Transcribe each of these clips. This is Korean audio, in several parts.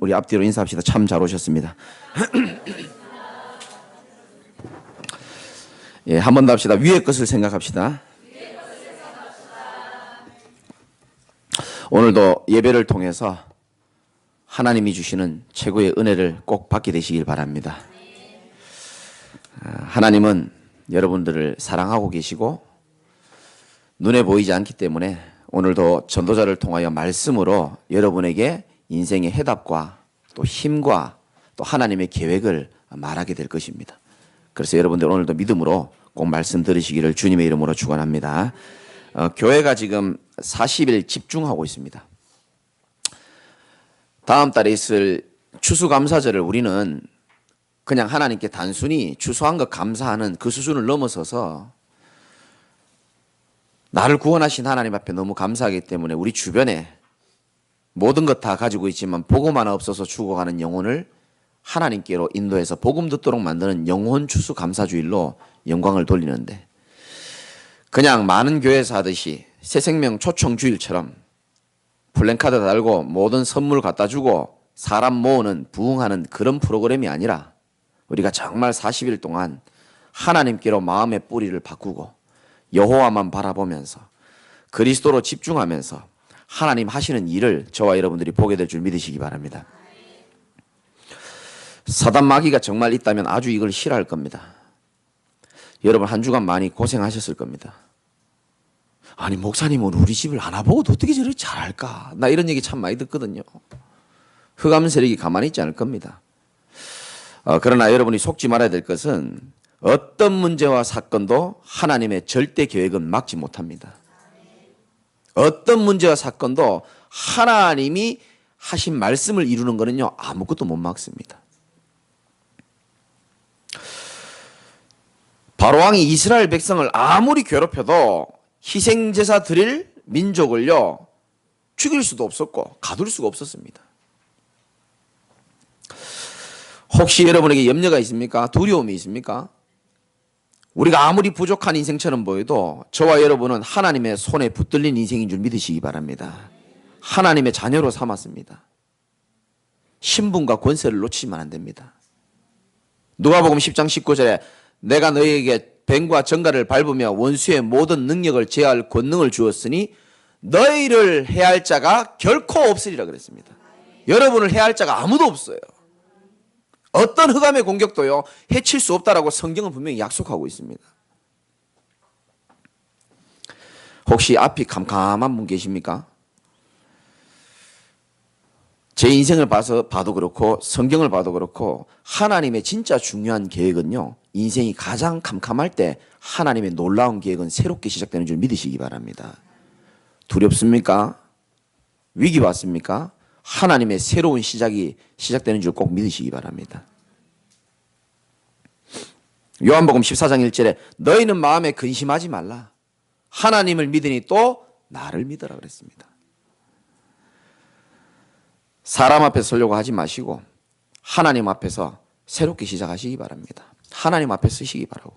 우리 앞뒤로 인사합시다. 참 잘 오셨습니다. 예, 한 번 더 합시다. 위의 것을 생각합시다. 오늘도 예배를 통해서 하나님이 주시는 최고의 은혜를 꼭 받게 되시길 바랍니다. 하나님은 여러분들을 사랑하고 계시고 눈에 보이지 않기 때문에 오늘도 전도자를 통하여 말씀으로 여러분에게 인생의 해답과 또 힘과 또 하나님의 계획을 말하게 될 것입니다. 그래서 여러분들 오늘도 믿음으로 꼭 말씀 들으시기를 주님의 이름으로 축원합니다. 교회가 지금 40일 집중하고 있습니다. 다음 달에 있을 추수감사절을 우리는 그냥 하나님께 단순히 추수한 것 감사하는 그 수준을 넘어서서 나를 구원하신 하나님 앞에 너무 감사하기 때문에 우리 주변에 모든 것 다 가지고 있지만 복음 하나 없어서 죽어가는 영혼을 하나님께로 인도해서 복음 듣도록 만드는 영혼 추수 감사주일로 영광을 돌리는데, 그냥 많은 교회에서 하듯이 새생명 초청주일처럼 플랜카드 달고 모든 선물 갖다 주고 사람 모으는 부흥하는 그런 프로그램이 아니라 우리가 정말 40일 동안 하나님께로 마음의 뿌리를 바꾸고 여호와만 바라보면서 그리스도로 집중하면서 하나님 하시는 일을 저와 여러분들이 보게 될 줄 믿으시기 바랍니다. 사단 마귀가 정말 있다면 아주 이걸 싫어할 겁니다. 여러분 한 주간 많이 고생하셨을 겁니다. 아니 목사님은 우리 집을 안 와보고도 어떻게 저렇게 잘할까? 나 이런 얘기 참 많이 듣거든요. 흑암 세력이 가만히 있지 않을 겁니다. 그러나 여러분이 속지 말아야 될 것은 어떤 문제와 사건도 하나님의 절대 계획은 막지 못합니다. 어떤 문제와 사건도 하나님이 하신 말씀을 이루는 것은요 아무것도 못 막습니다. 바로왕이 이스라엘 백성을 아무리 괴롭혀도 희생제사 드릴 민족을요 죽일 수도 없었고 가둘 수가 없었습니다. 혹시 여러분에게 염려가 있습니까? 두려움이 있습니까? 우리가 아무리 부족한 인생처럼 보여도 저와 여러분은 하나님의 손에 붙들린 인생인 줄 믿으시기 바랍니다. 하나님의 자녀로 삼았습니다. 신분과 권세를 놓치면 안 됩니다. 누가복음 10장 19절에 내가 너희에게 뱀과 정갈을 밟으며 원수의 모든 능력을 제할 권능을 주었으니 너희를 해할 자가 결코 없으리라 그랬습니다. 여러분을 해할 자가 아무도 없어요. 어떤 흑암의 공격도요 해칠 수 없다라고 성경은 분명히 약속하고 있습니다. 혹시 앞이 캄캄한 분 계십니까? 제 인생을 봐도 그렇고 성경을 봐도 그렇고 하나님의 진짜 중요한 계획은요 인생이 가장 캄캄할 때 하나님의 놀라운 계획은 새롭게 시작되는 줄 믿으시기 바랍니다. 두렵습니까? 위기 왔습니까? 하나님의 새로운 시작이 시작되는 줄 꼭 믿으시기 바랍니다. 요한복음 14장 1절에 너희는 마음에 근심하지 말라. 하나님을 믿으니 또 나를 믿으라 그랬습니다. 사람 앞에서 서려고 하지 마시고 하나님 앞에서 새롭게 시작하시기 바랍니다. 하나님 앞에 쓰시기 바라고.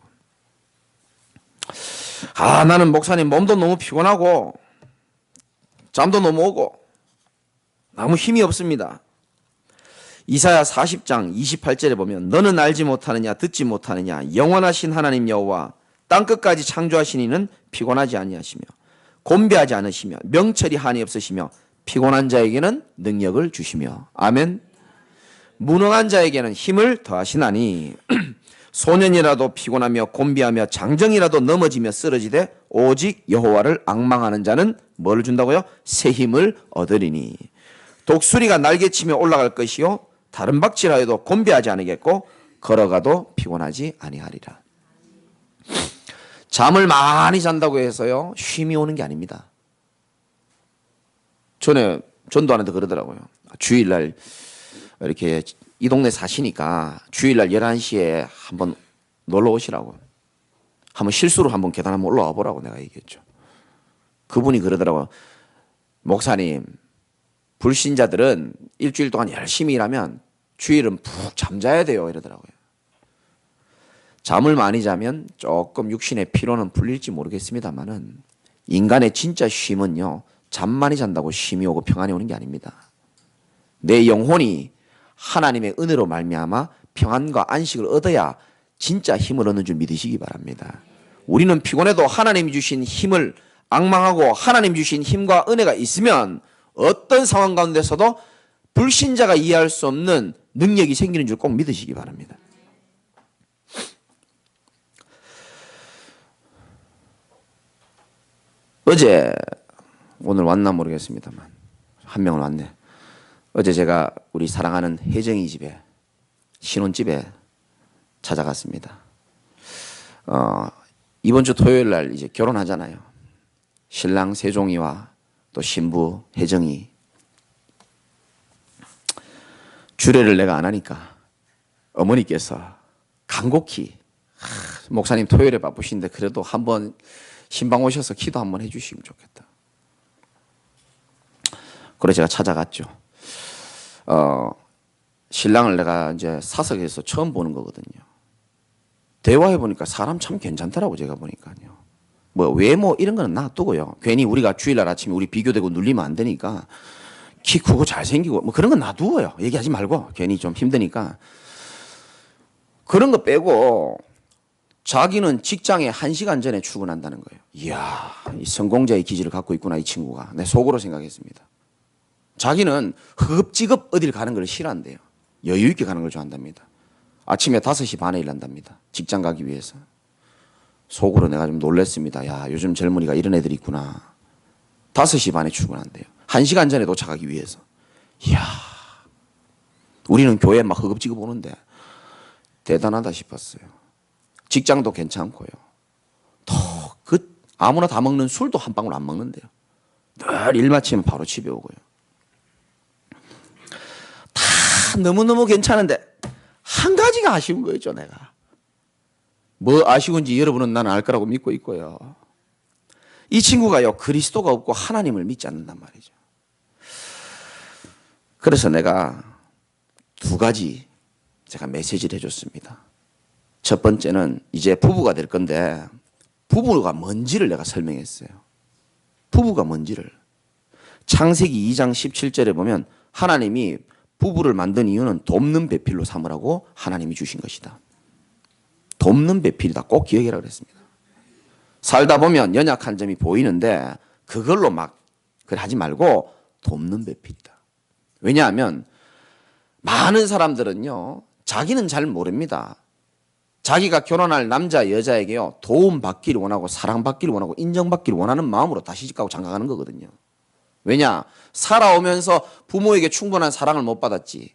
나는 목사님 몸도 너무 피곤하고 잠도 너무 오고 아무 힘이 없습니다. 이사야 40장 28절에 보면 너는 알지 못하느냐 듣지 못하느냐 영원하신 하나님 여호와 땅끝까지 창조하신 이는 피곤하지 아니하시며 곤배하지 않으시며 명철이 한이 없으시며 피곤한 자에게는 능력을 주시며 아멘. 무능한 자에게는 힘을 더하시나니 소년이라도 피곤하며 곤비하며 장정이라도 넘어지며 쓰러지되 오직 여호와를 앙망하는 자는 뭘 준다고요? 새 힘을 얻으리니 독수리가 날개치며 올라갈 것이요 다른 박질하여도 곤비하지 않으겠고 걸어가도 피곤하지 아니하리라. 잠을 많이 잔다고 해서요 쉼이 오는 게 아닙니다. 전에 전도하는데 그러더라고요. 주일날 이렇게 이 동네 사시니까 주일날 11시에 한번 놀러 오시라고. 한번 실수로 한번 계단 한번 올라와 보라고 내가 얘기했죠. 그분이 그러더라고요. 목사님, 불신자들은 일주일 동안 열심히 일하면 주일은 푹 잠자야 돼요 이러더라고요. 잠을 많이 자면 조금 육신의 피로는 풀릴지 모르겠습니다만은 인간의 진짜 쉼은요 잠 많이 잔다고 쉼이 오고 평안이 오는 게 아닙니다. 내 영혼이 하나님의 은혜로 말미암아 평안과 안식을 얻어야 진짜 힘을 얻는 줄 믿으시기 바랍니다. 우리는 피곤해도 하나님이 주신 힘을 앙망하고 하나님 주신 힘과 은혜가 있으면 어떤 상황 가운데서도 불신자가 이해할 수 없는 능력이 생기는 줄 꼭 믿으시기 바랍니다. 어제 오늘 왔나 모르겠습니다만 한 명은 왔네. 어제 제가 우리 사랑하는 혜정이 집에 신혼집에 찾아갔습니다. 이번 주 토요일 날 이제 결혼하잖아요. 신랑 세종이와 또 신부 혜정이. 주례를 내가 안 하니까 어머니께서 간곡히 목사님 토요일에 바쁘신데 그래도 한번 신방 오셔서 기도 한번 해주시면 좋겠다. 그래서 제가 찾아갔죠. 신랑을 내가 이제 사석에서 처음 보는 거거든요. 대화해 보니까 사람 참 괜찮더라고. 제가 보니까요. 뭐 외모 이런 거는 놔두고요. 괜히 우리가 주일날 아침에 우리 비교되고 눌리면 안 되니까 키 크고 잘생기고 뭐 그런 건 놔두어요. 얘기하지 말고 괜히 좀 힘드니까. 그런 거 빼고 자기는 직장에 1시간 전에 출근한다는 거예요. 이야, 이 성공자의 기질을 갖고 있구나 이 친구가. 내 속으로 생각했습니다. 자기는 허겁지겁 어딜 가는 걸 싫어한대요. 여유 있게 가는 걸 좋아한답니다. 아침에 5시 반에 일한답니다. 직장 가기 위해서. 속으로 내가 좀 놀랬습니다. 야, 요즘 젊은이가 이런 애들이 있구나. 5시 반에 출근한대요. 1시간 전에 도착하기 위해서. 이야, 우리는 교회 막 허겁지겁 오는데 대단하다 싶었어요. 직장도 괜찮고요. 아무나 다 먹는 술도 한 방울 안 먹는데요. 늘 일 마치면 바로 집에 오고요. 다 너무너무 괜찮은데 한 가지가 아쉬운 거였죠, 내가. 뭐 아쉬운지 여러분은 나는 알 거라고 믿고 있고요. 이 친구가요, 그리스도가 없고 하나님을 믿지 않는단 말이죠. 그래서 내가 2가지 제가 메시지를 해줬습니다. 첫 번째는 이제 부부가 될 건데 부부가 뭔지를 내가 설명했어요. 부부가 뭔지를. 창세기 2장 17절에 보면 하나님이 부부를 만든 이유는 돕는 배필로 삼으라고 하나님이 주신 것이다. 돕는 배필이다. 꼭 기억해라 그랬습니다. 살다 보면 연약한 점이 보이는데 그걸로 막 그래 하지 말고 돕는 배필이다. 왜냐하면 많은 사람들은요, 자기는 잘 모릅니다. 자기가 결혼할 남자 여자에게요, 도움받기를 원하고 사랑받기를 원하고 인정받기를 원하는 마음으로 다 시집가고 장가가는 거거든요. 왜냐? 살아오면서 부모에게 충분한 사랑을 못 받았지.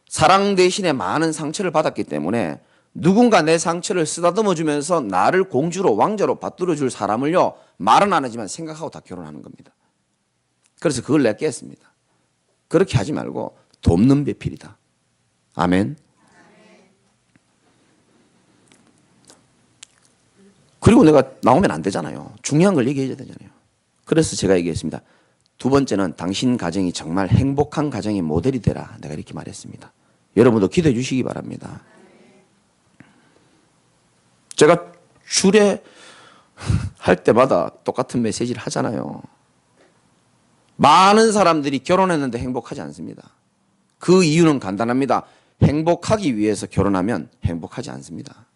사랑 대신에 많은 상처를 받았기 때문에 누군가 내 상처를 쓰다듬어 주면서 나를 공주로 왕자로 받들어 줄 사람을요, 말은 안 하지만 생각하고 다 결혼하는 겁니다. 그래서 그걸 내가 깼습니다. 그렇게 하지 말고 돕는 배필이다. 아멘. 그리고 내가 나오면 안 되잖아요. 중요한 걸 얘기해야 되잖아요. 그래서 제가 얘기했습니다. 2번째는 당신 가정이 정말 행복한 가정의 모델이 되라. 내가 이렇게 말했습니다. 여러분도 기도해 주시기 바랍니다. 제가 주례 할 때마다 똑같은 메시지를 하잖아요. 많은 사람들이 결혼했는데 행복하지 않습니다. 그 이유는 간단합니다. 행복하기 위해서 결혼하면 행복하지 않습니다.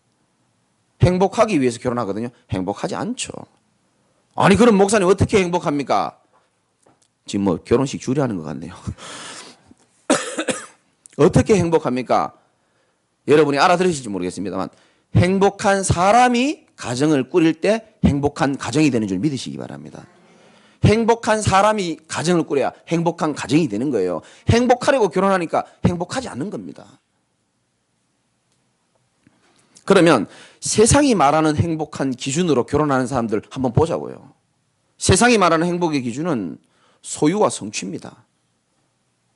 행복하기 위해서 결혼하거든요. 행복하지 않죠. 아니 그럼 목사님 어떻게 행복합니까? 지금 뭐 결혼식 주례하는 것 같네요. 어떻게 행복합니까? 여러분이 알아들으실지 모르겠습니다만 행복한 사람이 가정을 꾸릴 때 행복한 가정이 되는 줄 믿으시기 바랍니다. 행복한 사람이 가정을 꾸려야 행복한 가정이 되는 거예요. 행복하려고 결혼하니까 행복하지 않는 겁니다. 그러면 세상이 말하는 행복한 기준으로 결혼하는 사람들 한번 보자고요. 세상이 말하는 행복의 기준은 소유와 성취입니다.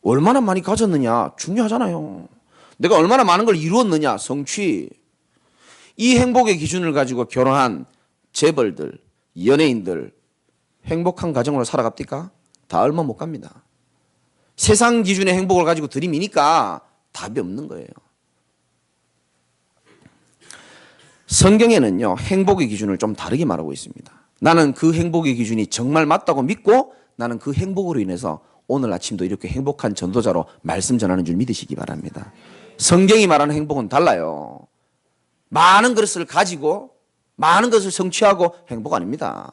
얼마나 많이 가졌느냐 중요하잖아요. 내가 얼마나 많은 걸 이루었느냐 성취. 이 행복의 기준을 가지고 결혼한 재벌들, 연예인들 행복한 가정으로 살아갑니까? 다 얼마 못 갑니다. 세상 기준의 행복을 가지고 들이미니까 답이 없는 거예요. 성경에는요, 행복의 기준을 좀 다르게 말하고 있습니다. 나는 그 행복의 기준이 정말 맞다고 믿고 나는 그 행복으로 인해서 오늘 아침도 이렇게 행복한 전도자로 말씀 전하는 줄 믿으시기 바랍니다. 성경이 말하는 행복은 달라요. 많은 것을 가지고 많은 것을 성취하고 행복 아닙니다.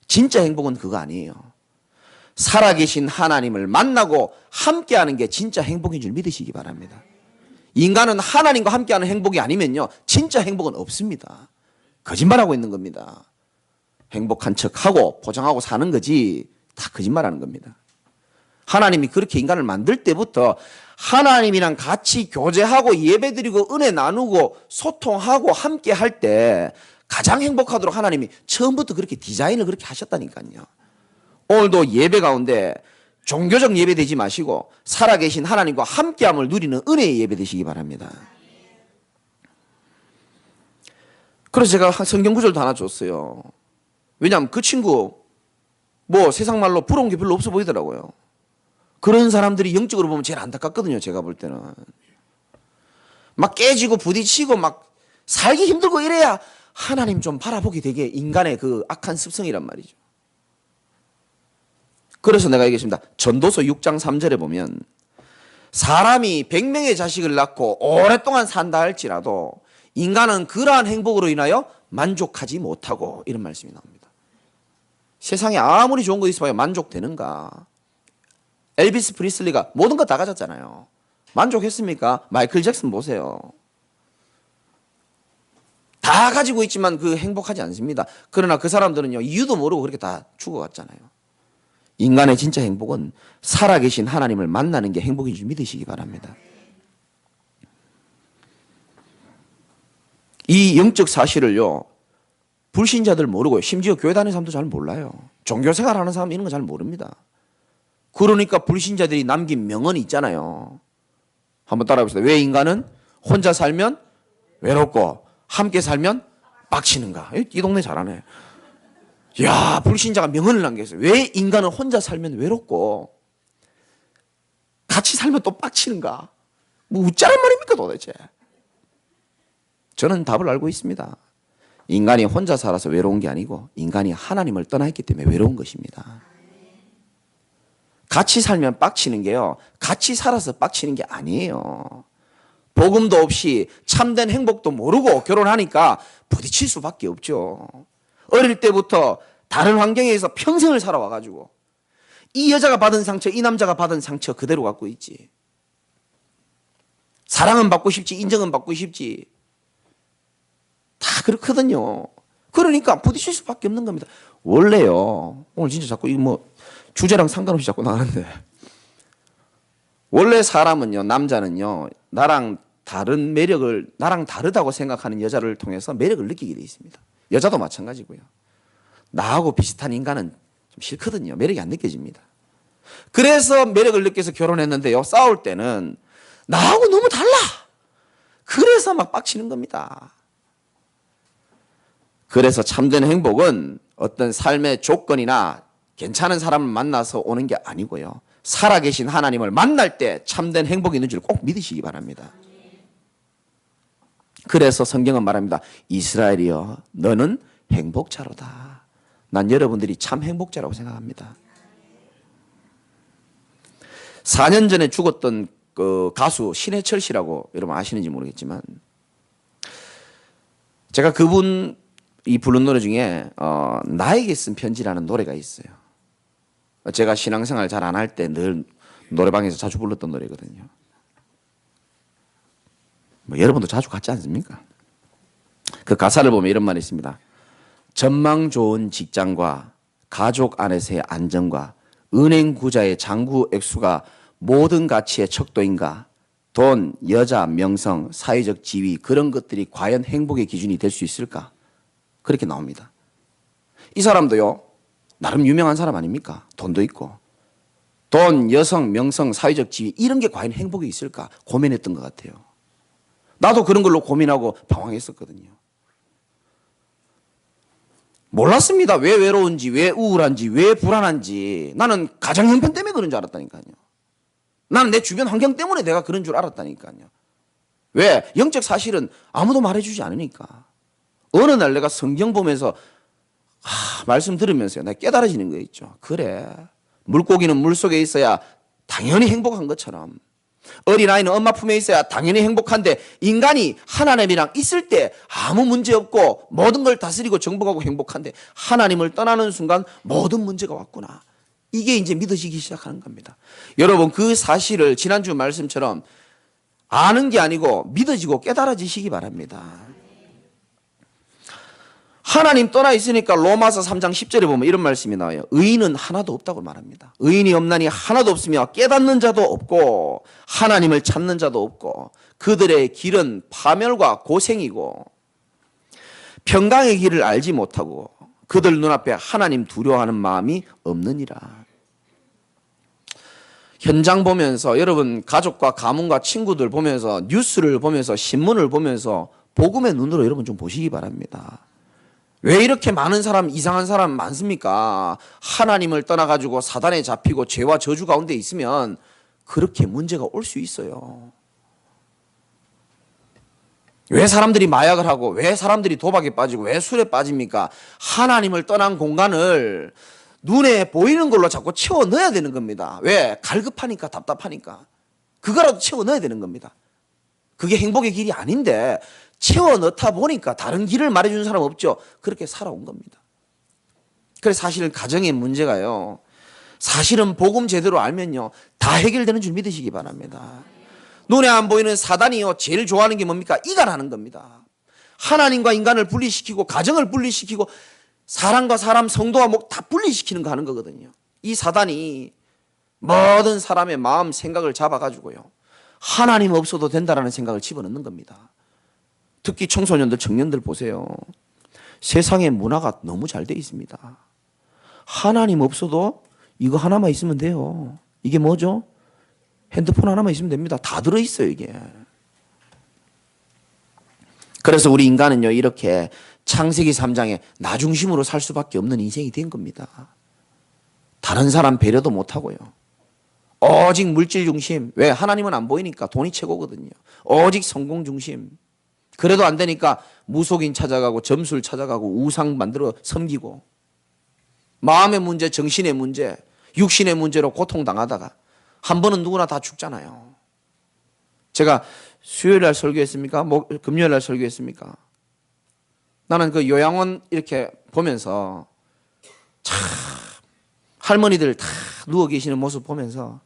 진짜 행복은 그거 아니에요. 살아계신 하나님을 만나고 함께하는 게 진짜 행복인 줄 믿으시기 바랍니다. 인간은 하나님과 함께하는 행복이 아니면요, 진짜 행복은 없습니다. 거짓말하고 있는 겁니다. 행복한 척하고 포장하고 사는 거지 다 거짓말하는 겁니다. 하나님이 그렇게 인간을 만들 때부터 하나님이랑 같이 교제하고 예배드리고 은혜 나누고 소통하고 함께 할 때 가장 행복하도록 하나님이 처음부터 그렇게 디자인을 그렇게 하셨다니까요. 오늘도 예배 가운데 종교적 예배 되지 마시고 살아계신 하나님과 함께함을 누리는 은혜의 예배 되시기 바랍니다. 그래서 제가 성경 구절도 하나 줬어요. 왜냐하면 그 친구 뭐 세상 말로 부러운 게 별로 없어 보이더라고요. 그런 사람들이 영적으로 보면 제일 안타깝거든요. 제가 볼 때는 막 깨지고 부딪히고 막 살기 힘들고 이래야 하나님 좀 바라보게 되게 인간의 그 악한 습성이란 말이죠. 그래서 내가 얘기했습니다. 전도서 6장 3절에 보면 사람이 100명의 자식을 낳고 오랫동안 산다 할지라도 인간은 그러한 행복으로 인하여 만족하지 못하고, 이런 말씀이 나옵니다. 세상에 아무리 좋은 거 있어봐야 만족되는가? 엘비스 프리슬리가 모든 거 다 가졌잖아요. 만족했습니까? 마이클 잭슨 보세요. 다 가지고 있지만 그 행복하지 않습니다. 그러나 그 사람들은요, 이유도 모르고 그렇게 다 죽어갔잖아요. 인간의 진짜 행복은 살아계신 하나님을 만나는 게 행복인 줄 믿으시기 바랍니다. 이 영적 사실을요, 불신자들 모르고 심지어 교회 다니는 사람도 잘 몰라요. 종교생활 하는 사람 이런 거 잘 모릅니다. 그러니까 불신자들이 남긴 명언이 있잖아요. 한번 따라해봅시다. 왜 인간은 혼자 살면 외롭고 함께 살면 빡치는가? 이 동네 잘하네. 야, 불신자가 명언을 남겼어요. 왜 인간은 혼자 살면 외롭고 같이 살면 또 빡치는가? 뭐 웃자란 말입니까 도대체? 저는 답을 알고 있습니다. 인간이 혼자 살아서 외로운 게 아니고 인간이 하나님을 떠나 있기 때문에 외로운 것입니다. 같이 살면 빡치는 게요, 같이 살아서 빡치는 게 아니에요. 복음도 없이 참된 행복도 모르고 결혼하니까 부딪힐 수밖에 없죠. 어릴 때부터 다른 환경에서 평생을 살아와가지고 이 여자가 받은 상처, 이 남자가 받은 상처 그대로 갖고 있지. 사랑은 받고 싶지, 인정은 받고 싶지. 다 그렇거든요. 그러니까 부딪힐 수밖에 없는 겁니다. 원래요, 오늘 진짜 자꾸 이 뭐 주제랑 상관없이 자꾸 나가는데, 원래 사람은요, 남자는요, 나랑 다른 매력을, 나랑 다르다고 생각하는 여자를 통해서 매력을 느끼게 돼 있습니다. 여자도 마찬가지고요. 나하고 비슷한 인간은 좀 싫거든요. 매력이 안 느껴집니다. 그래서 매력을 느껴서 결혼했는데요, 싸울 때는 나하고 너무 달라. 그래서 막 빡치는 겁니다. 그래서 참된 행복은 어떤 삶의 조건이나 괜찮은 사람을 만나서 오는 게 아니고요, 살아계신 하나님을 만날 때 참된 행복이 있는 줄 꼭 믿으시기 바랍니다. 그래서 성경은 말합니다. 이스라엘이여, 너는 행복자로다. 난 여러분들이 참 행복자라고 생각합니다. 4년 전에 죽었던 그 가수 신해철 씨라고 여러분 아시는지 모르겠지만, 제가 그분 이 부른 노래 중에 나에게 쓴 편지라는 노래가 있어요. 제가 신앙생활 잘 안 할 때 늘 노래방에서 자주 불렀던 노래거든요. 뭐 여러분도 자주 갔지 않습니까? 그 가사를 보면 이런 말이 있습니다. 전망 좋은 직장과 가족 안에서의 안정과 은행 구자의 잔고 액수가 모든 가치의 척도인가? 돈, 여자, 명성, 사회적 지위, 그런 것들이 과연 행복의 기준이 될 수 있을까? 그렇게 나옵니다. 이 사람도요, 나름 유명한 사람 아닙니까? 돈도 있고. 돈, 여성, 명성, 사회적 지위, 이런 게 과연 행복이 있을까? 고민했던 것 같아요. 나도 그런 걸로 고민하고 방황했었거든요. 몰랐습니다. 왜 외로운지, 왜 우울한지, 왜 불안한지. 나는 가정 형편 때문에 그런 줄 알았다니까요. 나는 내 주변 환경 때문에 내가 그런 줄 알았다니까요. 왜? 영적 사실은 아무도 말해주지 않으니까. 어느 날 내가 성경 보면서 말씀 들으면서요, 내가 깨달아지는 거 있죠. 그래, 물고기는 물속에 있어야 당연히 행복한 것처럼 어린아이는 엄마 품에 있어야 당연히 행복한데 인간이 하나님이랑 있을 때 아무 문제 없고 모든 걸 다스리고 정복하고 행복한데 하나님을 떠나는 순간 모든 문제가 왔구나. 이게 이제 믿어지기 시작하는 겁니다. 여러분 그 사실을 지난주 말씀처럼 아는 게 아니고 믿어지고 깨달아지시기 바랍니다. 하나님 떠나 있으니까 로마서 3장 10절에 보면 이런 말씀이 나와요. 의인은 하나도 없다고 말합니다. 의인이 없나니 하나도 없으며 깨닫는 자도 없고 하나님을 찾는 자도 없고 그들의 길은 파멸과 고생이고 평강의 길을 알지 못하고 그들 눈앞에 하나님 두려워하는 마음이 없느니라. 현장 보면서 여러분 가족과 가문과 친구들 보면서 뉴스를 보면서 신문을 보면서 복음의 눈으로 여러분 좀 보시기 바랍니다. 왜 이렇게 많은 사람, 이상한 사람 많습니까? 하나님을 떠나가지고 사단에 잡히고 죄와 저주 가운데 있으면 그렇게 문제가 올 수 있어요. 왜 사람들이 마약을 하고 왜 사람들이 도박에 빠지고 왜 술에 빠집니까? 하나님을 떠난 공간을 눈에 보이는 걸로 자꾸 채워 넣어야 되는 겁니다. 왜? 갈급하니까 답답하니까. 그거라도 채워 넣어야 되는 겁니다. 그게 행복의 길이 아닌데 채워 넣다 보니까 다른 길을 말해주는 사람 없죠. 그렇게 살아온 겁니다. 그래서 사실은 가정의 문제가요. 사실은 복음 제대로 알면요. 다 해결되는 줄 믿으시기 바랍니다. 눈에 안 보이는 사단이요. 제일 좋아하는 게 뭡니까? 이간하는 겁니다. 하나님과 인간을 분리시키고 가정을 분리시키고 사람과 사람, 성도와 목 다 분리시키는 거 하는 거거든요. 이 사단이 모든 사람의 마음, 생각을 잡아가지고요. 하나님 없어도 된다라는 생각을 집어넣는 겁니다. 특히 청소년들, 청년들 보세요. 세상의 문화가 너무 잘 돼 있습니다. 하나님 없어도 이거 하나만 있으면 돼요. 이게 뭐죠? 핸드폰 하나만 있으면 됩니다. 다 들어있어요, 이게. 그래서 우리 인간은요, 이렇게 창세기 3장에 나 중심으로 살 수밖에 없는 인생이 된 겁니다. 다른 사람 배려도 못하고요. 오직 물질 중심. 왜? 하나님은 안 보이니까 돈이 최고거든요. 오직 성공 중심. 그래도 안 되니까 무속인 찾아가고 점술 찾아가고 우상 만들어 섬기고 마음의 문제, 정신의 문제, 육신의 문제로 고통당하다가 한 번은 누구나 다 죽잖아요. 제가 수요일 날 설교했습니까? 금요일 날 설교했습니까? 나는 그 요양원 이렇게 보면서 참 할머니들 다 누워 계시는 모습 보면서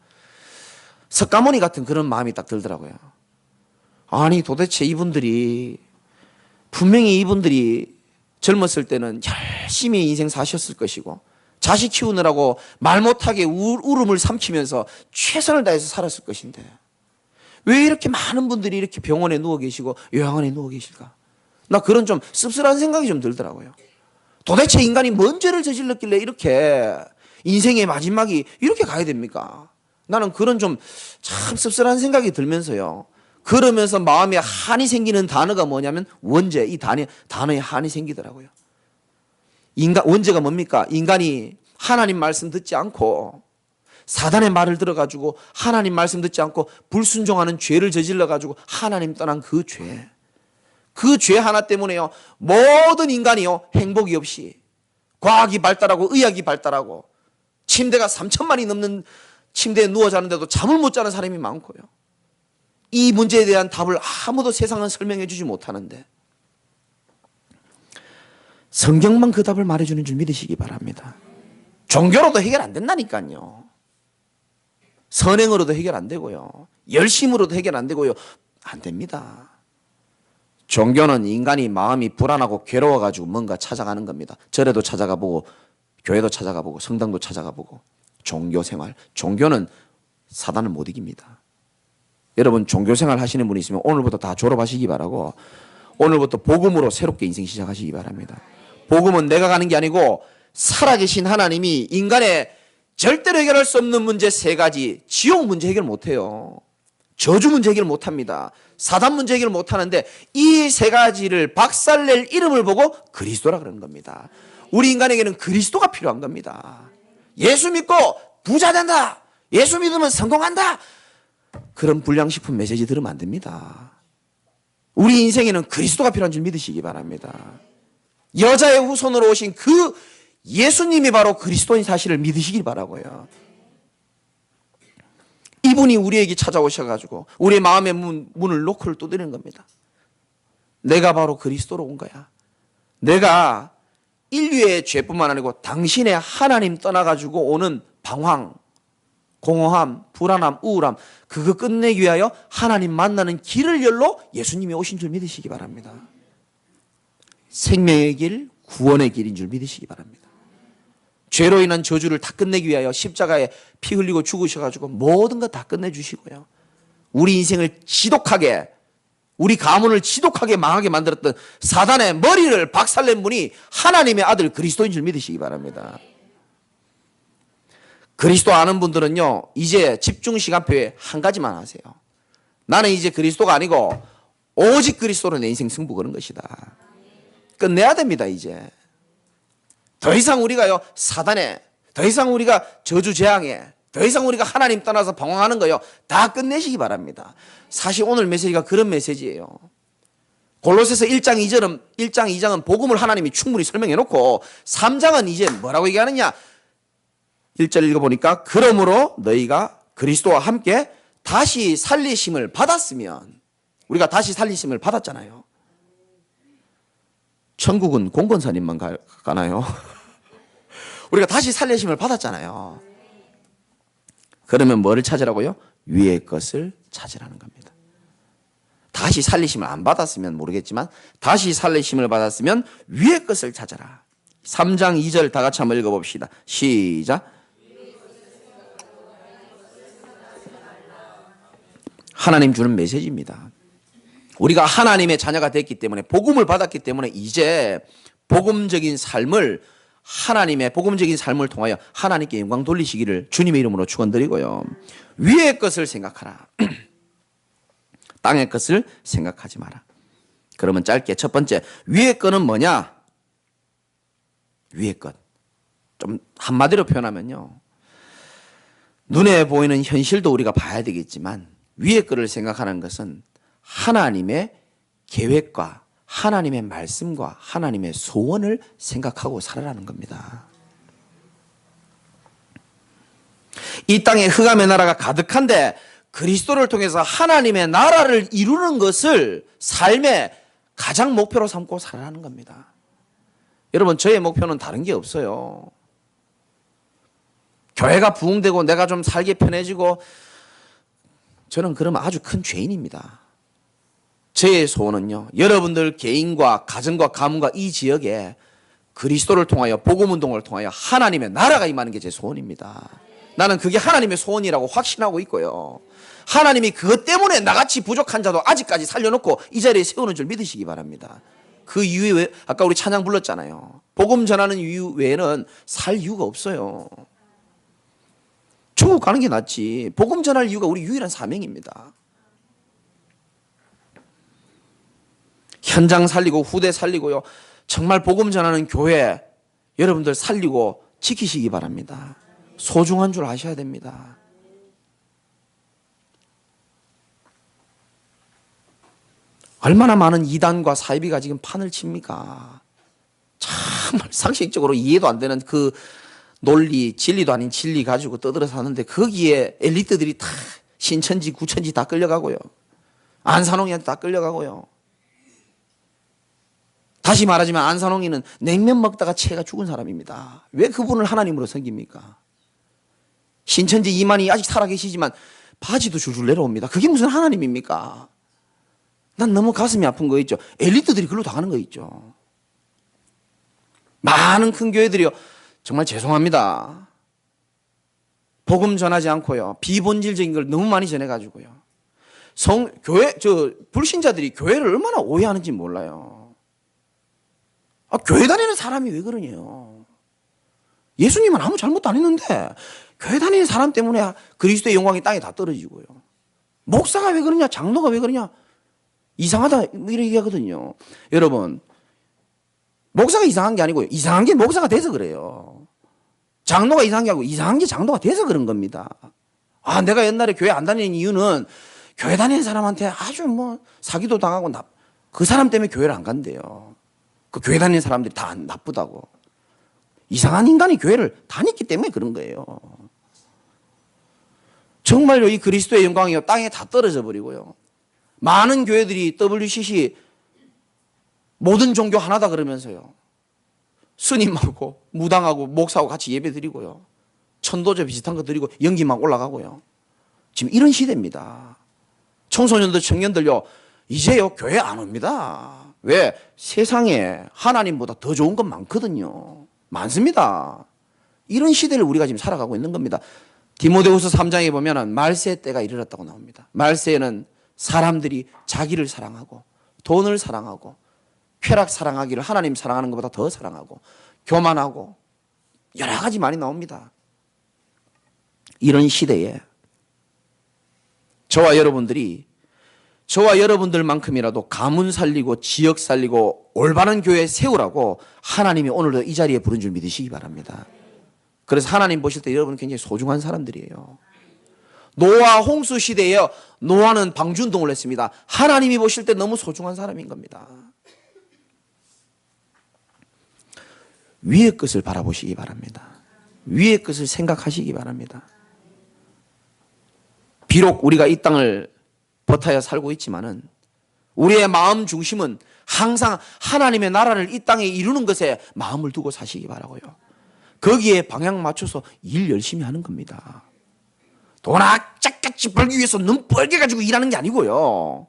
석가모니 같은 그런 마음이 딱 들더라고요. 아니 도대체 이분들이 분명히 이분들이 젊었을 때는 열심히 인생 사셨을 것이고 자식 키우느라고 말 못하게 울음을 삼키면서 최선을 다해서 살았을 것인데 왜 이렇게 많은 분들이 이렇게 병원에 누워 계시고 요양원에 누워 계실까? 나 그런 좀 씁쓸한 생각이 좀 들더라고요. 도대체 인간이 뭔 죄를 저질렀길래 이렇게 인생의 마지막이 이렇게 가야 됩니까? 나는 그런 좀 참 씁쓸한 생각이 들면서요. 그러면서 마음에 한이 생기는 단어가 뭐냐면 원죄, 이 단어에 한이 생기더라고요. 원죄가 뭡니까? 인간이 하나님 말씀 듣지 않고 사단의 말을 들어가지고 하나님 말씀 듣지 않고 불순종하는 죄를 저질러가지고 하나님 떠난 그 죄. 그 죄 하나 때문에요. 모든 인간이요. 행복이 없이 과학이 발달하고 의학이 발달하고 침대가 3천만이 넘는 침대에 누워 자는데도 잠을 못 자는 사람이 많고요. 이 문제에 대한 답을 아무도 세상은 설명해 주지 못하는데 성경만 그 답을 말해주는 줄 믿으시기 바랍니다. 종교로도 해결 안 된다니까요. 선행으로도 해결 안 되고요. 열심으로도 해결 안 되고요. 안 됩니다. 종교는 인간이 마음이 불안하고 괴로워가지고 뭔가 찾아가는 겁니다. 절에도 찾아가 보고 교회도 찾아가 보고 성당도 찾아가 보고 종교생활. 종교는 사단을 못 이깁니다. 여러분 종교생활 하시는 분이 있으면 오늘부터 다 졸업하시기 바라고 오늘부터 복음으로 새롭게 인생 시작하시기 바랍니다. 복음은 내가 가는 게 아니고 살아계신 하나님이 인간의 절대로 해결할 수 없는 문제 3가지, 지옥 문제 해결 못해요. 저주 문제 해결 못합니다. 사단 문제 해결 못하는데 이 3가지를 박살낼 이름을 보고 그리스도라 그러는 겁니다. 우리 인간에게는 그리스도가 필요한 겁니다. 예수 믿고 부자 된다. 예수 믿으면 성공한다. 그런 불량식품 메시지 들으면 안 됩니다. 우리 인생에는 그리스도가 필요한 줄 믿으시기 바랍니다. 여자의 후손으로 오신 그 예수님이 바로 그리스도인 사실을 믿으시길 바라고요. 이분이 우리에게 찾아오셔가지고 우리의 마음의 문을 노크를 두드리는 겁니다. 내가 바로 그리스도로 온 거야. 내가 인류의 죄뿐만 아니고 당신의 하나님 떠나가지고 오는 방황, 공허함, 불안함, 우울함, 그거 끝내기 위하여 하나님 만나는 길을 열러 예수님이 오신 줄 믿으시기 바랍니다. 생명의 길, 구원의 길인 줄 믿으시기 바랍니다. 죄로 인한 저주를 다 끝내기 위하여 십자가에 피 흘리고 죽으셔가지고 모든 것 다 끝내주시고요. 우리 인생을 지독하게, 우리 가문을 지독하게 망하게 만들었던 사단의 머리를 박살낸 분이 하나님의 아들 그리스도인 줄 믿으시기 바랍니다. 그리스도 아는 분들은요, 이제 집중 시간표에 한 가지만 하세요. 나는 이제 그리스도가 아니고 오직 그리스도로 내 인생 승부 거는 것이다. 끝내야 됩니다. 이제 더 이상 우리가요 사단에, 더 이상 우리가 저주 재앙에, 더 이상 우리가 하나님 떠나서 방황하는 거요 다 끝내시기 바랍니다. 사실 오늘 메시지가 그런 메시지예요. 골로새서 1장 2장은 복음을 하나님이 충분히 설명해 놓고 3장은 이제 뭐라고 얘기하느냐, 1절 읽어보니까 그러므로 너희가 그리스도와 함께 다시 살리심을 받았으면, 우리가 다시 살리심을 받았잖아요. 천국은 공건사님만 가나요? 우리가 다시 살리심을 받았잖아요. 그러면 뭐를 찾으라고요? 위의 것을 찾으라는 겁니다. 다시 살리심을 안 받았으면 모르겠지만 다시 살리심을 받았으면 위의 것을 찾아라. 3장 2절 다 같이 한번 읽어봅시다. 시작. 하나님 주는 메시지입니다. 우리가 하나님의 자녀가 됐기 때문에, 복음을 받았기 때문에 이제 복음적인 삶을, 하나님의 복음적인 삶을 통하여 하나님께 영광 돌리시기를 주님의 이름으로 축원드리고요. 위의 것을 생각하라. 땅의 것을 생각하지 마라. 그러면 짧게 첫 번째, 위의 것은 뭐냐? 위의 것. 좀 한마디로 표현하면요, 눈에 보이는 현실도 우리가 봐야 되겠지만 위의 것을 생각하는 것은 하나님의 계획과 하나님의 말씀과 하나님의 소원을 생각하고 살아라는 겁니다. 이 땅에 흑암의 나라가 가득한데 그리스도를 통해서 하나님의 나라를 이루는 것을 삶의 가장 목표로 삼고 살아라는 겁니다. 여러분, 저의 목표는 다른 게 없어요. 교회가 부흥되고 내가 좀 살기 편해지고, 저는 그러면 아주 큰 죄인입니다. 저의 소원은요, 여러분들 개인과 가정과 가문과 이 지역에 그리스도를 통하여, 복음운동을 통하여 하나님의 나라가 임하는 게 제 소원입니다. 나는 그게 하나님의 소원이라고 확신하고 있고요. 하나님이 그것 때문에 나같이 부족한 자도 아직까지 살려놓고 이 자리에 세우는 줄 믿으시기 바랍니다. 그 이유에 아까 우리 찬양 불렀잖아요. 복음 전하는 이유 외에는 살 이유가 없어요. 천국 가는 게 낫지. 복음 전할 이유가 우리 유일한 사명입니다. 현장 살리고 후대 살리고요, 정말 복음 전하는 교회 여러분들 살리고 지키시기 바랍니다. 소중한 줄 아셔야 됩니다. 얼마나 많은 이단과 사이비가 지금 판을 칩니까? 정말 상식적으로 이해도 안 되는 그 논리, 진리도 아닌 진리 가지고 떠들어서 하는데 거기에 엘리트들이 다 신천지, 구천지 다 끌려가고요. 안산홍이한테 다 끌려가고요. 다시 말하지만 안산홍이는 냉면 먹다가 체가 죽은 사람입니다. 왜 그분을 하나님으로 섬깁니까? 신천지 이만희 아직 살아계시지만 바지도 줄줄 내려옵니다. 그게 무슨 하나님입니까? 난 너무 가슴이 아픈 거 있죠. 엘리트들이 글로 다 가는 거 있죠. 많은 큰 교회들이요, 정말 죄송합니다. 복음 전하지 않고요, 비본질적인 걸 너무 많이 전해가지고요, 불신자들이 교회를 얼마나 오해하는지 몰라요. 교회 다니는 사람이 왜 그러냐요. 예수님은 아무 잘못도 안 했는데 교회 다니는 사람 때문에 그리스도의 영광이 땅에 다 떨어지고요. 목사가 왜 그러냐, 장로가 왜 그러냐, 이상하다 이렇게 얘기하거든요. 여러분, 목사가 이상한 게 아니고요, 이상한 게 목사가 돼서 그래요. 장로가 이상한 게 아니고 이상한 게 장로가 돼서 그런 겁니다. 내가 옛날에 교회 안 다니는 이유는 교회 다니는 사람한테 아주 사기도 당하고 그 사람 때문에 교회를 안 간대요. 그 교회 다니는 사람들이 다 나쁘다고. 이상한 인간이 교회를 다녔기 때문에 그런 거예요. 정말로 이 그리스도의 영광이요 땅에 다 떨어져 버리고요. 많은 교회들이 WCC 모든 종교 하나다 그러면서요. 스님하고 무당하고 목사하고 같이 예배 드리고요. 천도제 비슷한 거 드리고 연기 막 올라가고요. 지금 이런 시대입니다. 청소년들 청년들요 이제요 교회 안 옵니다. 왜? 세상에 하나님보다 더 좋은 건 많거든요. 많습니다. 이런 시대를 우리가 지금 살아가고 있는 겁니다. 디모데후서 3장에 보면은 말세 때가 이르렀다고 나옵니다. 말세에는 사람들이 자기를 사랑하고 돈을 사랑하고 쾌락 사랑하기를 하나님 사랑하는 것보다 더 사랑하고 교만하고 여러 가지 많이 나옵니다. 이런 시대에 저와 여러분들만큼이라도 가문 살리고 지역 살리고 올바른 교회 세우라고 하나님이 오늘도 이 자리에 부른 줄 믿으시기 바랍니다. 그래서 하나님 보실 때 여러분은 굉장히 소중한 사람들이에요. 노아 홍수 시대에 노아는 방주운동을 했습니다. 하나님이 보실 때 너무 소중한 사람인 겁니다. 위의 것을 바라보시기 바랍니다. 위의 것을 생각하시기 바랍니다. 비록 우리가 이 땅을 버타야 살고 있지만은 우리의 마음 중심은 항상 하나님의 나라를 이 땅에 이루는 것에 마음을 두고 사시기 바라고요. 거기에 방향 맞춰서 일 열심히 하는 겁니다. 돈 악착같이 벌기 위해서 눈 뻘게 가지고 일하는 게 아니고요.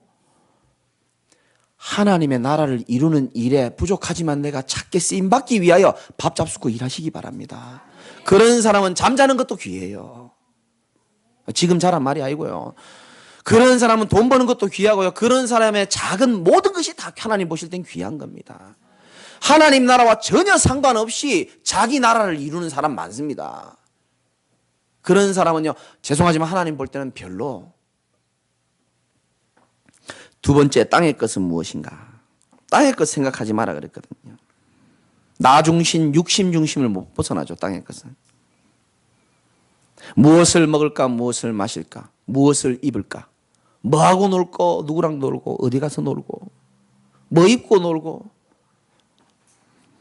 하나님의 나라를 이루는 일에 부족하지만 내가 작게 쓰임받기 위하여 밥 잡수고 일하시기 바랍니다. 그런 사람은 잠자는 것도 귀해요. 지금 잘한 말이 아니고요. 그런 사람은 돈 버는 것도 귀하고요. 그런 사람의 작은 모든 것이 다 하나님 보실 땐 귀한 겁니다. 하나님 나라와 전혀 상관없이 자기 나라를 이루는 사람 많습니다. 그런 사람은요, 죄송하지만 하나님 볼 때는 별로. 두 번째, 땅의 것은 무엇인가? 땅의 것 생각하지 마라 그랬거든요. 나 중심, 육심 중심을 못 벗어나죠, 땅의 것은. 무엇을 먹을까, 무엇을 마실까, 무엇을 입을까, 뭐하고 놀고, 누구랑 놀고, 어디 가서 놀고, 뭐 입고 놀고.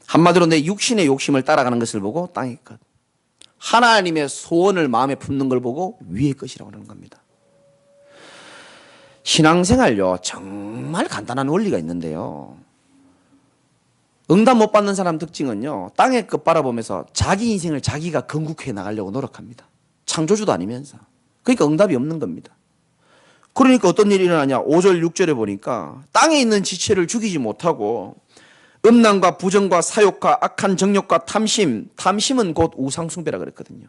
한마디로 내 육신의 욕심을 따라가는 것을 보고 땅의 것. 하나님의 소원을 마음에 품는 걸 보고 위의 것이라고 하는 겁니다. 신앙생활요, 정말 간단한 원리가 있는데요. 응답 못 받는 사람 특징은요, 땅의 것 바라보면서 자기 인생을 자기가 건국해 나가려고 노력합니다. 창조주도 아니면서. 그러니까 응답이 없는 겁니다. 그러니까 어떤 일이 일어나냐? 5절, 6절에 보니까 땅에 있는 지체를 죽이지 못하고 음란과 부정과 사욕과 악한 정욕과 탐심, 탐심은 곧 우상숭배라 그랬거든요.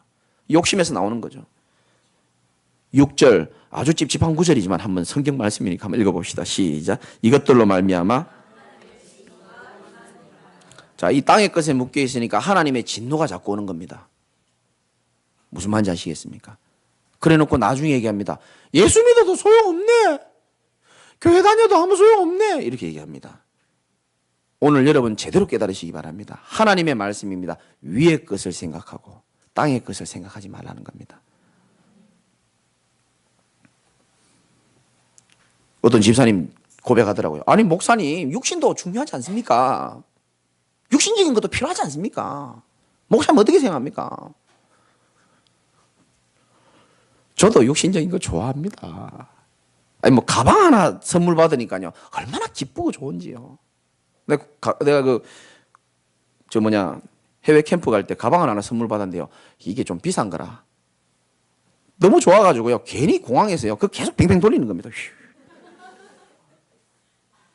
욕심에서 나오는 거죠. 6절, 아주 찝찝한 구절이지만 한번 성경 말씀이니까 한번 읽어봅시다. 시작. 이것들로 말미암아, 자, 이 땅의 것에 묶여 있으니까 하나님의 진노가 자꾸 오는 겁니다. 무슨 말인지 아시겠습니까? 그래 놓고 나중에 얘기합니다. 예수 믿어도 소용없네. 교회 다녀도 아무 소용없네. 이렇게 얘기합니다. 오늘 여러분 제대로 깨달으시기 바랍니다. 하나님의 말씀입니다. 위의 것을 생각하고 땅의 것을 생각하지 말라는 겁니다. 어떤 집사님 고백하더라고요. 아니 목사님, 육신도 중요하지 않습니까? 육신적인 것도 필요하지 않습니까? 목사님 어떻게 생각합니까? 저도 육신적인 거 좋아합니다. 아니 뭐 가방 하나 선물 받으니까요, 얼마나 기쁘고 좋은지요. 내가 해외 캠프 갈 때 가방을 하나 선물 받았는데요, 이게 좀 비싼 거라 너무 좋아가지고요, 괜히 공항에서요 그 계속 빙빙 돌리는 겁니다.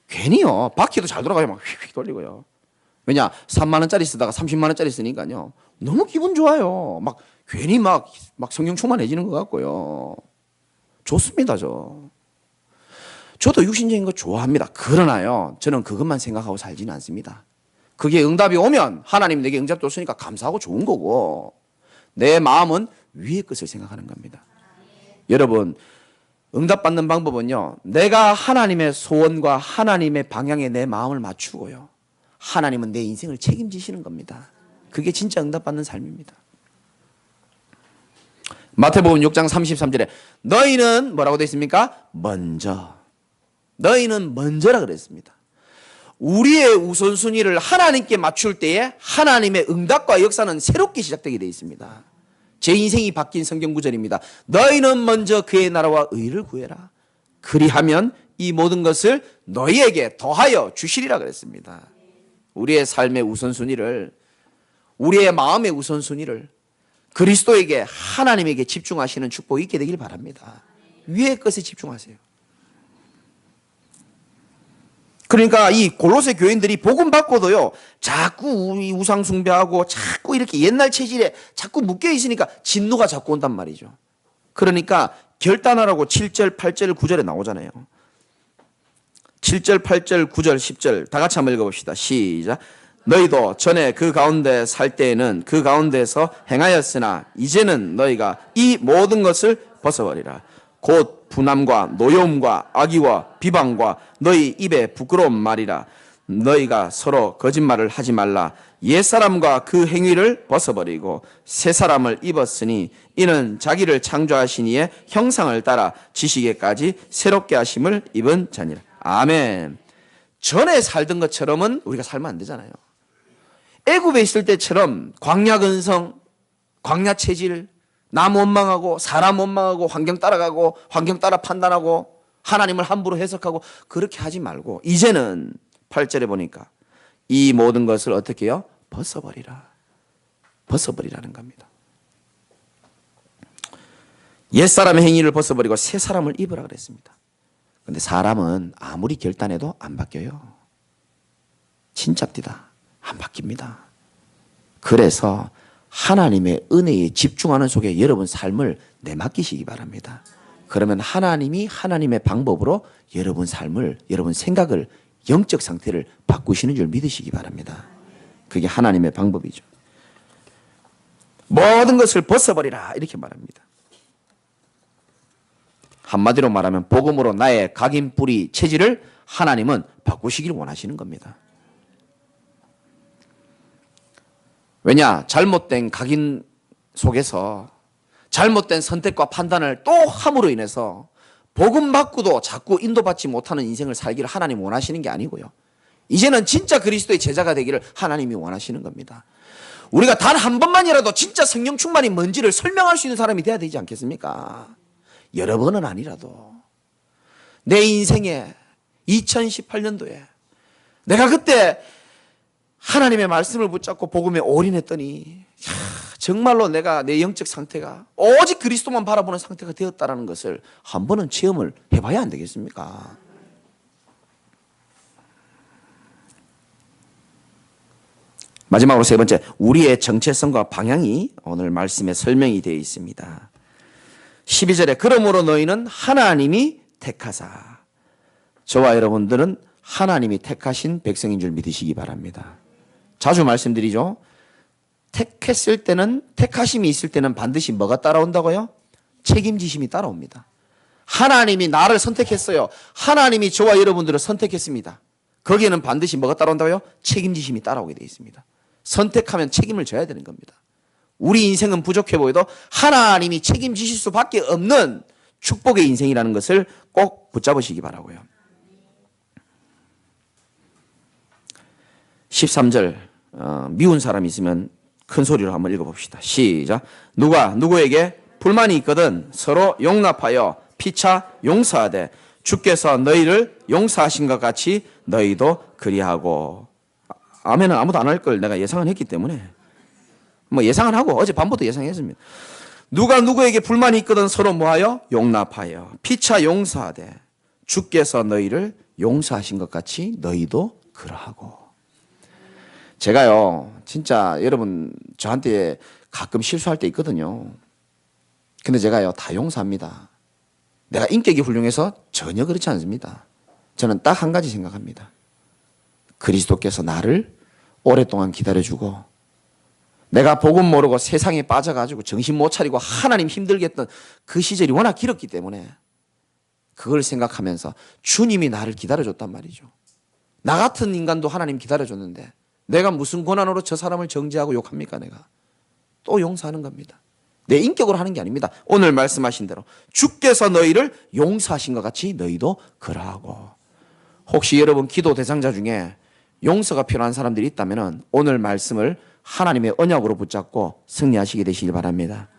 괜히요, 바퀴도 잘 돌아가요. 막 휙휙 돌리고요. 왜냐, 3만 원짜리 쓰다가 30만 원짜리 쓰니까요, 너무 기분 좋아요. 막 괜히 막 성령 충만해지는 것 같고요. 좋습니다. 저도 육신적인 거 좋아합니다. 그러나요, 저는 그것만 생각하고 살지는 않습니다. 그게 응답이 오면 하나님 내게 응답 줬으니까 감사하고 좋은 거고, 내 마음은 위의 것을 생각하는 겁니다. 여러분, 응답받는 방법은요, 내가 하나님의 소원과 하나님의 방향에 내 마음을 맞추고요, 하나님은 내 인생을 책임지시는 겁니다. 그게 진짜 응답받는 삶입니다. 마태복음 6장 33절에 너희는 뭐라고 되어 있습니까? 너희는 먼저라 그랬습니다. 우리의 우선순위를 하나님께 맞출 때에 하나님의 응답과 역사는 새롭게 시작되게 되어 있습니다. 제 인생이 바뀐 성경 구절입니다. 너희는 먼저 그의 나라와 의를 구해라. 그리하면 이 모든 것을 너희에게 더하여 주시리라 그랬습니다. 우리의 삶의 우선순위를, 우리의 마음의 우선순위를 그리스도에게, 하나님에게 집중하시는 축복이 있게 되길 바랍니다. 위의 것에 집중하세요. 그러니까 이 골로새 교인들이 복음 받고도요, 자꾸 우리 우상 숭배하고 자꾸 이렇게 옛날 체질에 자꾸 묶여 있으니까 진노가 자꾸 온단 말이죠. 그러니까 결단하라고 7절, 8절, 9절에 나오잖아요. 7절, 8절, 9절, 10절 다 같이 한번 읽어봅시다. 시작. 너희도 전에 그 가운데 살 때에는 그 가운데서 행하였으나 이제는 너희가 이 모든 것을 벗어버리라. 곧 분함과 노여움과 악의와 비방과 너희 입에 부끄러운 말이라. 너희가 서로 거짓말을 하지 말라. 옛사람과 그 행위를 벗어버리고 새 사람을 입었으니 이는 자기를 창조하신 이의 형상을 따라 지식에까지 새롭게 하심을 입은 자니라. 아멘. 전에 살던 것처럼은 우리가 살면 안 되잖아요. 애굽에 있을 때처럼 광야 근성, 광야 체질, 남 원망하고 사람 원망하고 환경 따라가고 환경 따라 판단하고 하나님을 함부로 해석하고 그렇게 하지 말고 이제는 8절에 보니까 이 모든 것을 어떻게 해요? 벗어버리라. 벗어버리라는 겁니다. 옛사람의 행위를 벗어버리고 새 사람을 입으라 그랬습니다. 그런데 사람은 아무리 결단해도 안 바뀌어요. 진짜입니다. 안 바뀝니다. 그래서 하나님의 은혜에 집중하는 속에 여러분 삶을 내맡기시기 바랍니다. 그러면 하나님이 하나님의 방법으로 여러분 삶을, 여러분 생각을, 영적 상태를 바꾸시는 줄 믿으시기 바랍니다. 그게 하나님의 방법이죠. 모든 것을 벗어버리라 이렇게 말합니다. 한마디로 말하면 복음으로 나의 각인 뿌리 체질을 하나님은 바꾸시길 원하시는 겁니다. 왜냐? 잘못된 각인 속에서 잘못된 선택과 판단을 또 함으로 인해서 복음 받고도 자꾸 인도받지 못하는 인생을 살기를 하나님 원하시는 게 아니고요. 이제는 진짜 그리스도의 제자가 되기를 하나님이 원하시는 겁니다. 우리가 단 한 번만이라도 진짜 성령 충만이 뭔지를 설명할 수 있는 사람이 돼야 되지 않겠습니까? 여러 번은 아니라도 내 인생에 2018년도에 내가 그때 하나님의 말씀을 붙잡고 복음에 올인했더니 정말로 내가 내 영적 상태가 오직 그리스도만 바라보는 상태가 되었다는 것을 한 번은 체험을 해봐야 안 되겠습니까? 마지막으로 세 번째, 우리의 정체성과 방향이 오늘 말씀에 설명이 되어 있습니다. 12절에 그러므로 너희는 하나님이 택하사. 저와 여러분들은 하나님이 택하신 백성인 줄 믿으시기 바랍니다. 자주 말씀드리죠. 택했을 때는, 택하심이 있을 때는 반드시 뭐가 따라온다고요? 책임지심이 따라옵니다. 하나님이 나를 선택했어요. 하나님이 저와 여러분들을 선택했습니다. 거기에는 반드시 뭐가 따라온다고요? 책임지심이 따라오게 되어 있습니다. 선택하면 책임을 져야 되는 겁니다. 우리 인생은 부족해 보여도 하나님이 책임지실 수밖에 없는 축복의 인생이라는 것을 꼭 붙잡으시기 바라고요. 13절 미운 사람이 있으면 큰 소리로 한번 읽어봅시다. 시작. 누가 누구에게 불만이 있거든 서로 용납하여 피차 용서하되 주께서 너희를 용서하신 것 같이 너희도 그리하고. 아멘은 아무도 안 할 걸 내가 예상은 했기 때문에 뭐 예상은 하고 어제 밤부터 예상했습니다. 누가 누구에게 불만이 있거든 서로 뭐하여? 용납하여 피차 용서하되 주께서 너희를 용서하신 것 같이 너희도 그러하고. 제가요 진짜 여러분 저한테 가끔 실수할 때 있거든요. 근데 제가요 다 용서합니다. 내가 인격이 훌륭해서 전혀 그렇지 않습니다. 저는 딱 한 가지 생각합니다. 그리스도께서 나를 오랫동안 기다려주고 내가 복음 모르고 세상에 빠져가지고 정신 못 차리고 하나님 힘들게 했던 그 시절이 워낙 길었기 때문에 그걸 생각하면서 주님이 나를 기다려줬단 말이죠. 나 같은 인간도 하나님 기다려줬는데 내가 무슨 권한으로 저 사람을 정죄하고 욕합니까? 내가 또 용서하는 겁니다. 내 인격으로 하는 게 아닙니다. 오늘 말씀하신 대로 주께서 너희를 용서하신 것 같이 너희도 그러하고. 혹시 여러분 기도 대상자 중에 용서가 필요한 사람들이 있다면 오늘 말씀을 하나님의 언약으로 붙잡고 승리하시게 되시길 바랍니다.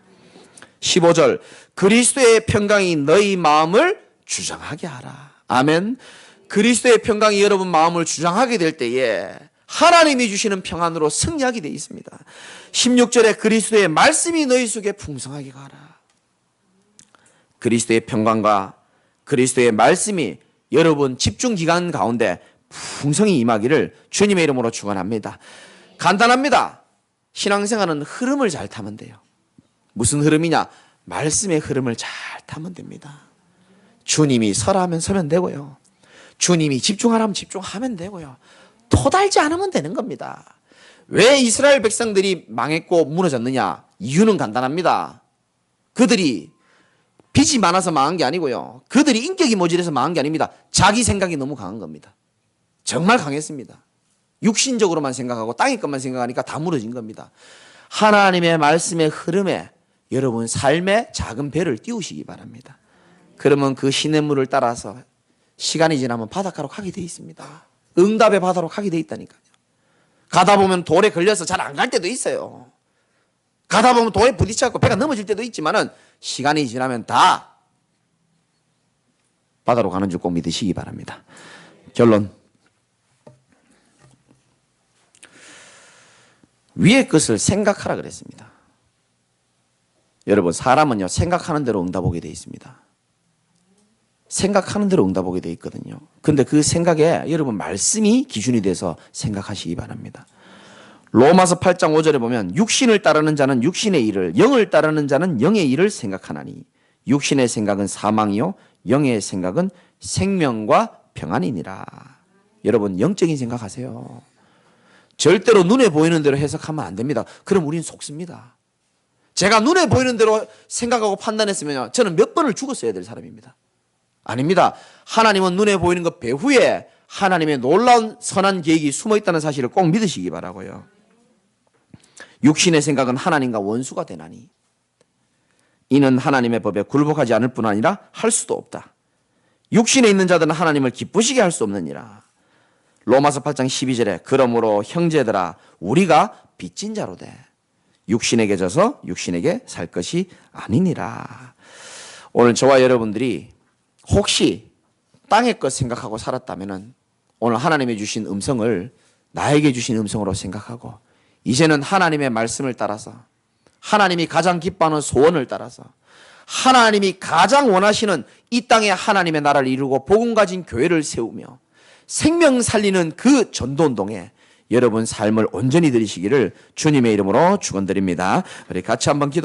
15절 그리스도의 평강이 너희 마음을 주장하게 하라. 아멘. 그리스도의 평강이 여러분 마음을 주장하게 될 때에 하나님이 주시는 평안으로 승리하게 되어 있습니다. 16절에 그리스도의 말씀이 너희 속에 풍성하게 가라. 그리스도의 평강과 그리스도의 말씀이 여러분 집중기간 가운데 풍성히 임하기를 주님의 이름으로 축원합니다. 간단합니다. 신앙생활은 흐름을 잘 타면 돼요. 무슨 흐름이냐? 말씀의 흐름을 잘 타면 됩니다. 주님이 서라면 서면 되고요. 주님이 집중하라면 집중하면 되고요. 토달지 않으면 되는 겁니다. 왜 이스라엘 백성들이 망했고 무너졌느냐? 이유는 간단합니다. 그들이 빚이 많아서 망한 게 아니고요. 그들이 인격이 모질해서 망한 게 아닙니다. 자기 생각이 너무 강한 겁니다. 정말 강했습니다. 육신적으로만 생각하고 땅의 것만 생각하니까 다 무너진 겁니다. 하나님의 말씀의 흐름에 여러분 삶의 작은 배를 띄우시기 바랍니다. 그러면 그 시냇물을 따라서 시간이 지나면 바닷가로 가게 돼 있습니다. 응답의 바다로 가게 돼 있다니까요. 가다 보면 돌에 걸려서 잘 안 갈 때도 있어요. 가다 보면 돌에 부딪혀서 배가 넘어질 때도 있지만은 시간이 지나면 다 바다로 가는 줄 꼭 믿으시기 바랍니다. 결론. 위의 것을 생각하라 그랬습니다. 여러분 사람은요 생각하는 대로 응답 오게 돼 있습니다. 생각하는 대로 응답 오게 돼 있거든요. 그런데 그 생각에 여러분 말씀이 기준이 돼서 생각하시기 바랍니다. 로마서 8장 5절에 보면 육신을 따르는 자는 육신의 일을, 영을 따르는 자는 영의 일을 생각하나니 육신의 생각은 사망이요 영의 생각은 생명과 평안이니라. 여러분 영적인 생각하세요. 절대로 눈에 보이는 대로 해석하면 안 됩니다. 그럼 우린 속습니다. 제가 눈에 보이는 대로 생각하고 판단했으면 저는 몇 번을 죽었어야 될 사람입니다. 아닙니다. 하나님은 눈에 보이는 것 배후에 하나님의 놀라운 선한 계획이 숨어 있다는 사실을 꼭 믿으시기 바라고요. 육신의 생각은 하나님과 원수가 되나니 이는 하나님의 법에 굴복하지 않을 뿐 아니라 할 수도 없다. 육신에 있는 자들은 하나님을 기쁘시게 할 수 없느니라. 로마서 8장 12절에 그러므로 형제들아 우리가 빚진 자로 돼 육신에게 져서 육신에게 살 것이 아니니라. 오늘 저와 여러분들이 혹시 땅의 것 생각하고 살았다면 오늘 하나님이 주신 음성을 나에게 주신 음성으로 생각하고 이제는 하나님의 말씀을 따라서 하나님이 가장 기뻐하는 소원을 따라서 하나님이 가장 원하시는 이 땅에 하나님의 나라를 이루고 복음 가진 교회를 세우며 생명 살리는 그 전도운동에 여러분 삶을 온전히 드리시기를 주님의 이름으로 축원드립니다. 우리 같이 한번 기도하겠습니다.